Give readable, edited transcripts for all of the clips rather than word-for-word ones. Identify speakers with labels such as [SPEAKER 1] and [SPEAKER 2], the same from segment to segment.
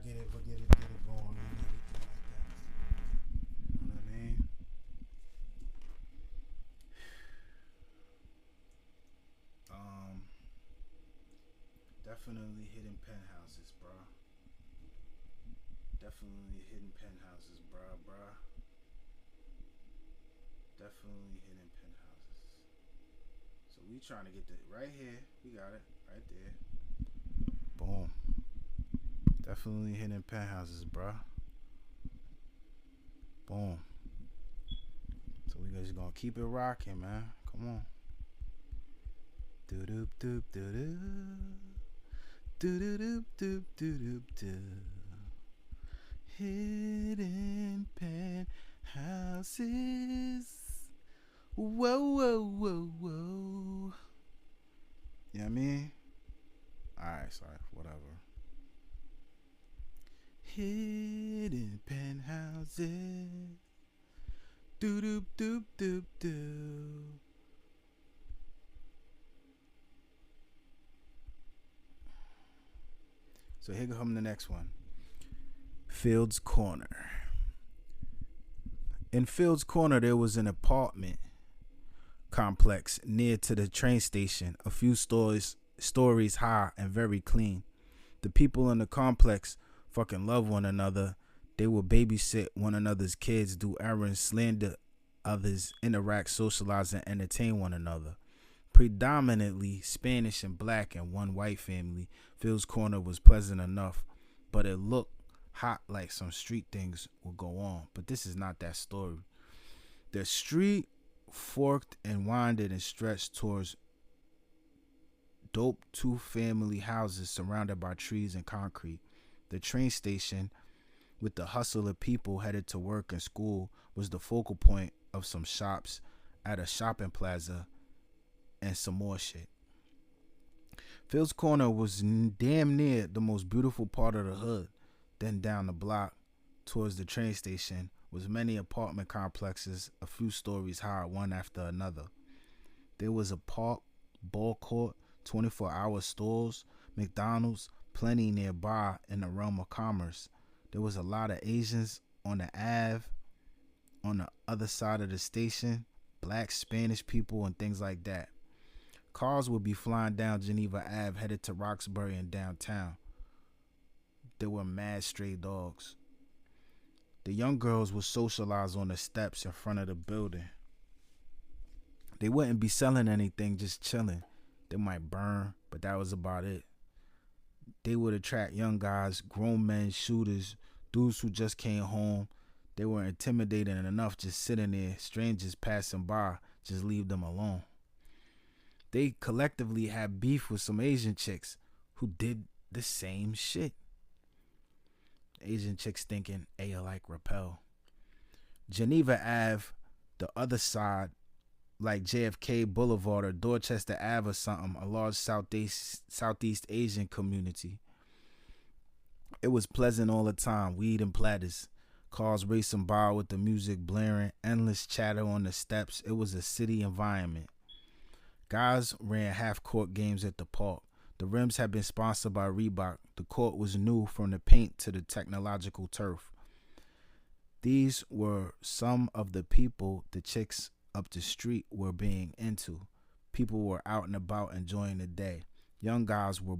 [SPEAKER 1] get it going and everything like that. You know what I mean? Um, Definitely hidden penthouses, bruh. Definitely hidden penthouses, bruh. Definitely hidden penthouses. So we trying to get the right here. We got it right there. Boom. Definitely hidden penthouses, bruh. Boom. So we just gonna keep it rocking, man. Come on. Doo doop doop doo doo. Doo doo doop doop doo doop doo. Hidden penthouses. Whoa, whoa, whoa, whoa. You know what I mean? Alright, sorry, whatever. Hidden penthouses. Doo doop doop doop doo. So here comes the next one. Fields Corner. In Fields Corner, there was an apartment complex near to the train station, a few stories high and very clean. The people in the complex fucking love one another. They will babysit one another's kids, do errands, slander others, interact, socialize, and entertain one another. Predominantly Spanish and black and one white family, Phil's Corner was pleasant enough, but it looked hot like some street things will go on. But this is not that story. The street forked and winded and stretched towards dope two-family houses surrounded by trees and concrete. The train station, with the hustle of people headed to work and school, was the focal point of some shops at a shopping plaza and some more shit. Phil's Corner was damn near the most beautiful part of the hood. Then down the block, towards the train station, was many apartment complexes, a few stories high, one after another. There was a park, ball court, 24-hour stores, McDonald's, plenty nearby in the realm of commerce. There was a lot of Asians on the Ave, on the other side of the station, black, Spanish people, and things like that. Cars would be flying down Geneva Ave, headed to Roxbury and downtown. There were mad stray dogs. The young girls would socialize on the steps in front of the building. They wouldn't be selling anything, just chilling. They might burn, but that was about it. They would attract young guys, grown men, shooters, dudes who just came home. They were intimidating enough just sitting there, strangers passing by, just leave them alone. They collectively had beef with some Asian chicks who did the same shit. Asian chicks thinking, hey, like repel. Geneva Ave, the other side, like JFK Boulevard or Dorchester Ave or something, a large Southeast Asian community. It was pleasant all the time, weed and platters. Cars racing by with the music blaring, endless chatter on the steps. It was a city environment. Guys ran half-court games at the park. The rims had been sponsored by Reebok. The court was new from the paint to the technological turf. These were some of the people the chicks up the street were being into. People were out and about enjoying the day. Young guys were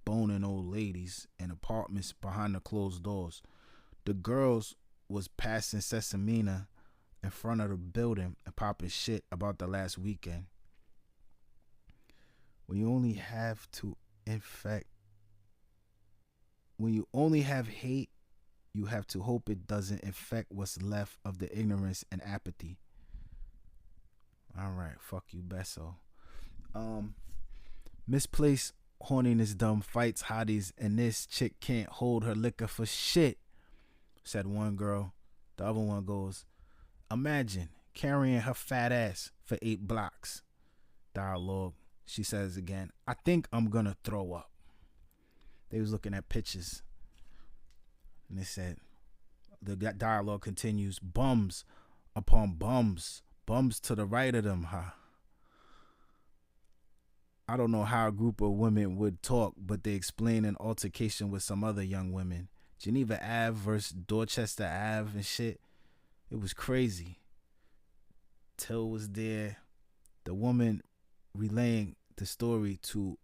[SPEAKER 1] boning old ladies in apartments behind the closed doors. The girls was passing Sesamina in front of the building and popping shit about the last weekend. When you only have hate, you have to hope it doesn't infect what's left of the ignorance and apathy. All right, fuck you, Besso. Misplaced horniness dumb fights hotties, and this chick can't hold her liquor for shit, said one girl. The other one goes, imagine carrying her fat ass for 8 blocks. Dialogue. She says again, I think I'm gonna throw up. They was looking at pictures. And they said, the dialogue continues, bums upon bums. Bums to the right of them, huh? I don't know how a group of women would talk, but they explain an altercation with some other young women. Geneva Ave versus Dorchester Ave and shit. It was crazy. Till was there. The woman relaying the story to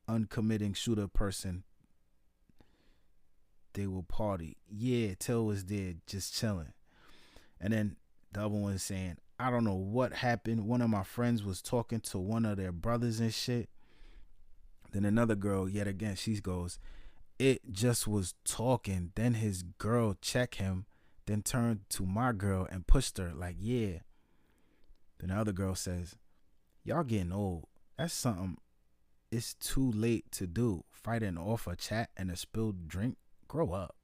[SPEAKER 1] uncommitting shooter person. They will party. Yeah, Till was there just chilling. And then the other one saying, I don't know what happened. One of my friends was talking to one of their brothers and shit. Then another girl, yet again, she goes, it just was talking. Then his girl checked him, then turned to my girl and pushed her like, yeah. Then the other girl says, y'all getting old. That's something it's too late to do. Fighting off a chat and a spilled drink. Grow up.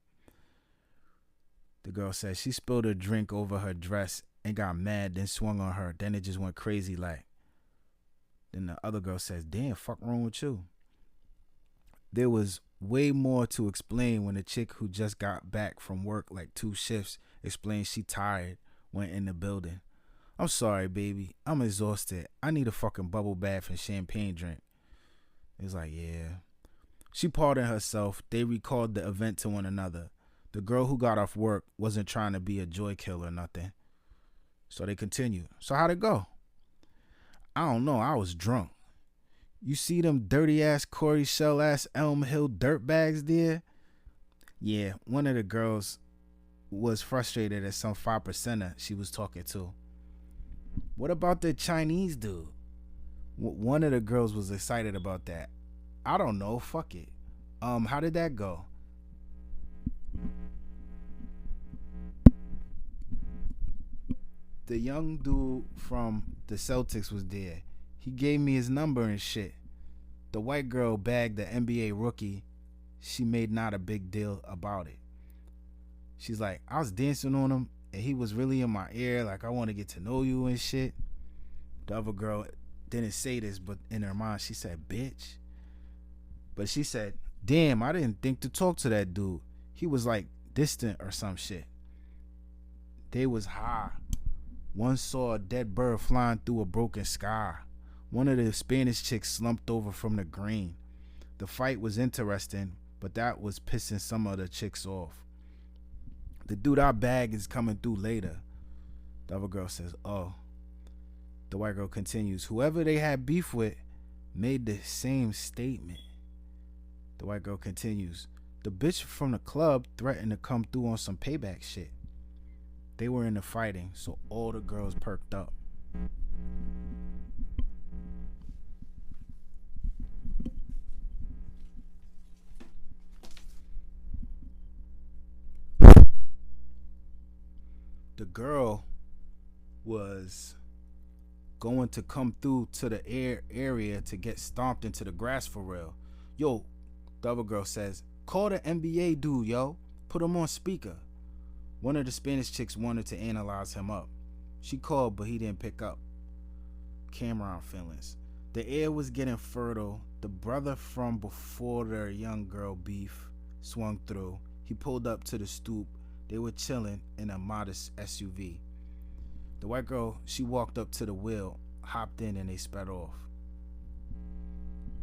[SPEAKER 1] The girl says she spilled a drink over her dress and got mad, then swung on her. Then it just went crazy like. Then the other girl says, damn, fuck wrong with you? There was way more to explain when the chick who just got back from work like 2 shifts explained she tired, went in the building. I'm sorry, baby. I'm exhausted. I need a fucking bubble bath and champagne drink. It's like, yeah. She pardoned herself. They recalled the event to one another. The girl who got off work wasn't trying to be a joy killer or nothing. So they continued. So how'd it go? I don't know. I was drunk. You see them dirty ass Corey Shell ass Elm Hill dirtbags there? Yeah, one of the girls was frustrated at some 5%er she was talking to. What about the Chinese dude? One of the girls was excited about that. I don't know. Fuck it. How did that go? The young dude from the Celtics was there. He gave me his number and shit. The white girl bagged the NBA rookie. She made not a big deal about it. She's like, I was dancing on him and he was really in my ear like, I want to get to know you and shit. The other girl didn't say this, but in her mind she said, bitch. But she said, damn, I didn't think to talk to that dude. He was like distant or some shit. They was high. One saw a dead bird flying through a broken sky. One of the Spanish chicks slumped over from the green. The fight was interesting, but that was pissing some of the chicks off. The dude I bagged is coming through later. The other girl says, oh. The white girl continues, whoever they had beef with made the same statement. The white girl continues, the bitch from the club threatened to come through on some payback shit. They were in the fighting, so all the girls perked up. The girl was going to come through to the area to get stomped into the grass for real. Yo, the other girl says, call the NBA dude, yo. Put him on speaker. One of the Spanish chicks wanted to analyze him up. She called, but he didn't pick up. Cameron feelings. The air was getting fertile. The brother from before their young girl beef swung through. He pulled up to the stoop. They were chilling in a modest SUV. The white girl, she walked up to the wheel, hopped in, and they sped off.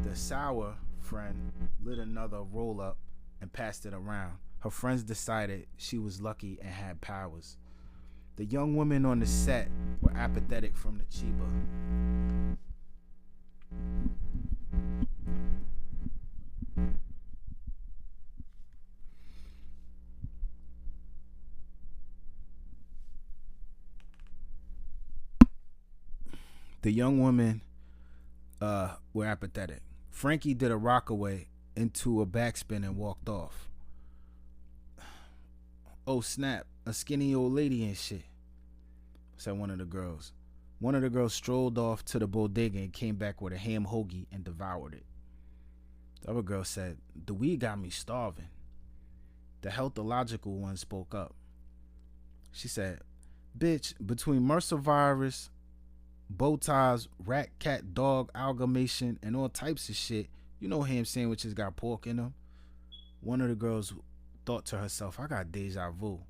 [SPEAKER 1] The sour friend lit another roll up and passed it around. Her friends decided she was lucky and had powers. The young women on the set were apathetic from the chiba. The young women were apathetic. Frankie did a rockaway into a backspin and walked off. Oh snap, a skinny old lady and shit, said one of the girls. One of the girls strolled off to the bodega and came back with a ham hoagie and devoured it. The other girl said, the weed got me starving. The healthological one spoke up. She said, bitch, between MRSA virus, bow ties, rat, cat, dog, amalgamation, and all types of shit, you know ham sandwiches got pork in them. One of the girls thought to herself, I got deja vu.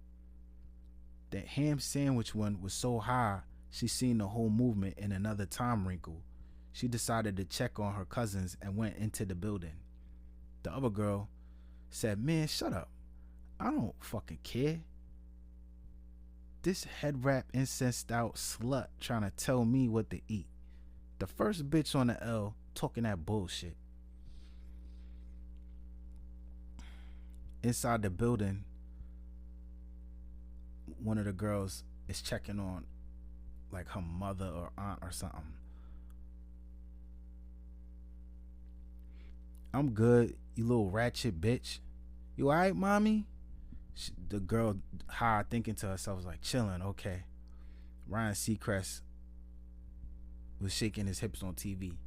[SPEAKER 1] That ham sandwich one was so high, she seen the whole movement in another time wrinkle. She decided to check on her cousins and went into the building. The other girl said, "Man, shut up. I don't fucking care. This head wrap incensed out slut trying to tell me what to eat. The first bitch on the L talking that bullshit." Inside the building, one of the girls is checking on like her mother or aunt or something. "I'm good, you little ratchet bitch. You alright, mommy?" The girl high thinking to herself was like, "Chilling, okay." Ryan Seacrest was shaking his hips on TV.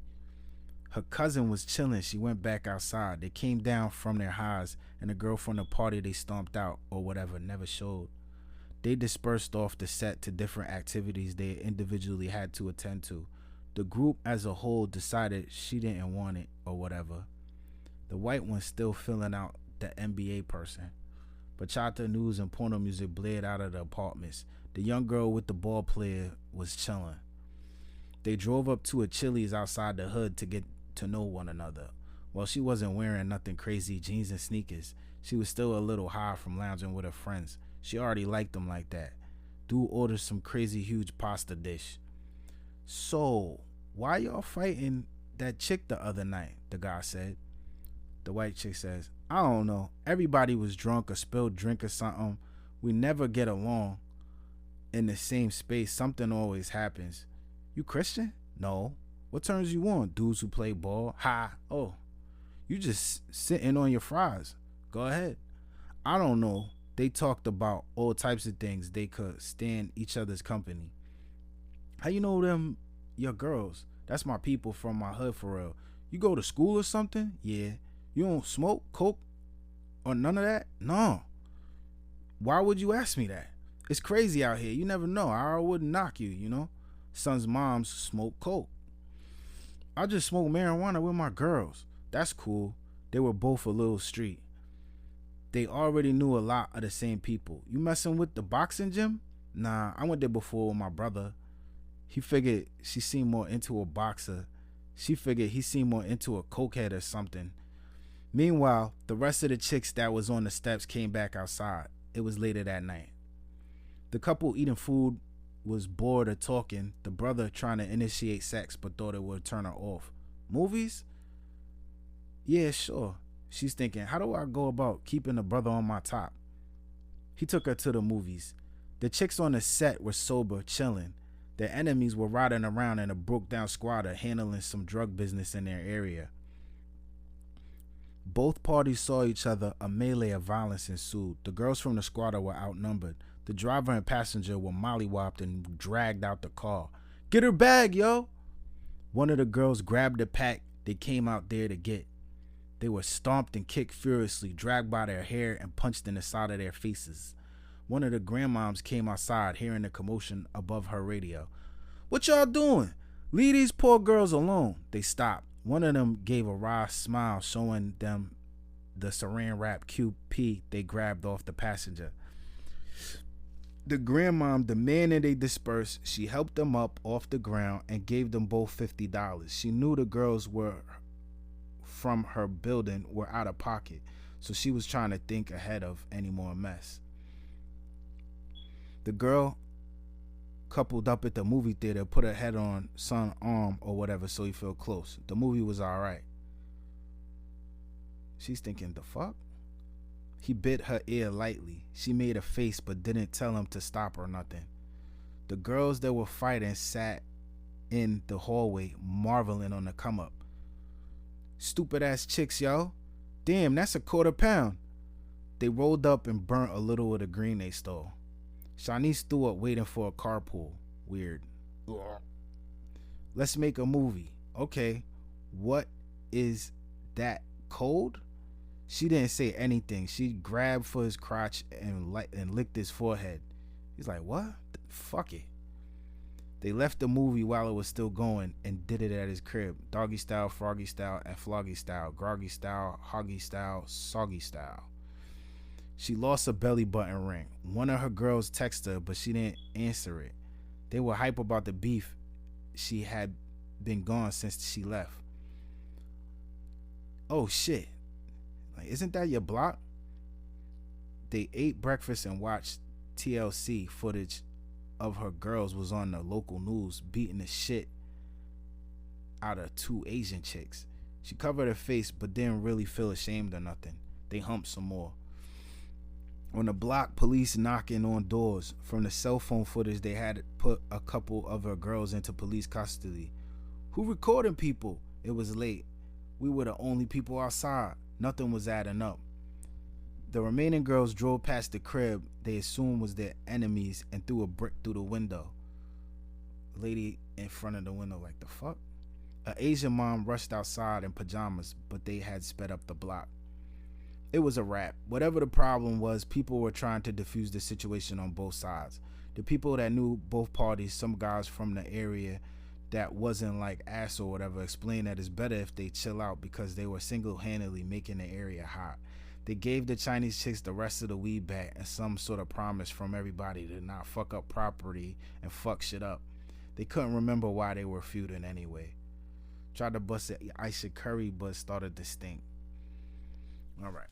[SPEAKER 1] Her cousin was chilling. She went back outside. They came down from their highs, and the girl from the party they stomped out or whatever never showed. They dispersed off the set to different activities they individually had to attend to. The group as a whole decided she didn't want it or whatever. The white one still filling out the NBA person. Bachata news and porno music blared out of the apartments. The young girl with the ball player was chilling. They drove up to a Chili's outside the hood to get to know one another. While she wasn't wearing nothing crazy, jeans and sneakers, she was still a little high from lounging with her friends. She already liked them like that. Dude ordered some crazy huge pasta dish. "So, why y'all fighting that chick the other night?" the guy said. The white chick says, "I don't know. Everybody was drunk or spilled drink or something. We never get along in the same space. Something always happens." "You Christian?" "No." "What turns you on?" "Dudes who play ball." "Ha." "Oh, you just sitting on your fries." "Go ahead." "I don't know. They talked about all types of things. They could stand each other's company." "How you know them your girls?" "That's my people from my hood for real." "You go to school or something?" "Yeah." "You don't smoke, coke, or none of that?" "No." "Why would you ask me that? It's crazy out here. You never know. I wouldn't knock you, you know." "Son's moms smoke coke." "I just smoke marijuana with my girls." "That's cool." They were both a little street. They already knew a lot of the same people. "You messing with the boxing gym?" "Nah, I went there before with my brother. He figured she seemed more into a boxer. She figured he seemed more into a cokehead or something." Meanwhile, the rest of the chicks that was on the steps came back outside. It was later that night. The couple eating food was bored of talking. The brother trying to initiate sex but thought it would turn her off. "Movies?" "Yeah, sure." She's thinking, how do I go about keeping the brother on my top? He took her to the movies. The chicks on the set were sober, chilling. Their enemies were riding around in a broke down squatter handling some drug business in their area. Both parties saw each other. A melee of violence ensued. The girls from the squatter were outnumbered. The driver and passenger were mollywopped and dragged out the car. "Get her bag, yo!" One of the girls grabbed the pack they came out there to get. They were stomped and kicked furiously, dragged by their hair and punched in the side of their faces. One of the grandmoms came outside, hearing the commotion above her radio. "What y'all doing? Leave these poor girls alone." They stopped. One of them gave a wry smile, showing them the saran wrap QP they grabbed off the passenger. The grandmom demanded they disperse. She helped them up off the ground and gave them both $50. She knew the girls were from her building were out of pocket, so she was trying to think ahead of any more mess. The girl coupled up at the movie theater, put her head on son's arm or whatever so he felt close. The movie was alright. She's thinking, the fuck? He bit her ear lightly. She made a face but didn't tell him to stop or nothing. The girls that were fighting sat in the hallway, marveling on the come up. "Stupid ass chicks, yo. Damn, that's a quarter pound." They rolled up and burnt a little of the green they stole. Shanice threw up waiting for a carpool. Weird. "Let's make a movie." "Okay. What is that, cold?" She didn't say anything. She grabbed for his crotch and licked his forehead. He's like, "What? Fuck it." They left the movie while it was still going and did it at his crib. Doggy style, froggy style, and floggy style. Groggy style, hoggy style, soggy style. She lost a belly button ring. One of her girls texted her, but she didn't answer it. They were hype about the beef she had been gone since she left. Oh shit. Like, isn't that your block? They ate breakfast and watched TLC footage of her girls was on the local news beating the shit out of two Asian chicks. She covered her face but didn't really feel ashamed or nothing. They humped some more. On the block, police knocking on doors. From the cell phone footage, they had put a couple of her girls into police custody. Who recording people? It was late. We were the only people outside. Nothing was adding up. The remaining girls drove past the crib they assumed was their enemies and threw a brick through the window. Lady in front of the window, like, the fuck? An Asian mom rushed outside in pajamas, but they had sped up the block. It was a wrap. Whatever the problem was, people were trying to defuse the situation on both sides. The people that knew both parties, some guys from the area that wasn't like ass or whatever, explained that it's better if they chill out because they were single-handedly making the area hot. They gave the Chinese chicks the rest of the weed back and some sort of promise from everybody to not fuck up property and fuck shit up. They couldn't remember why they were feuding anyway. Tried to bust it Aisha Curry, but started to stink. All right.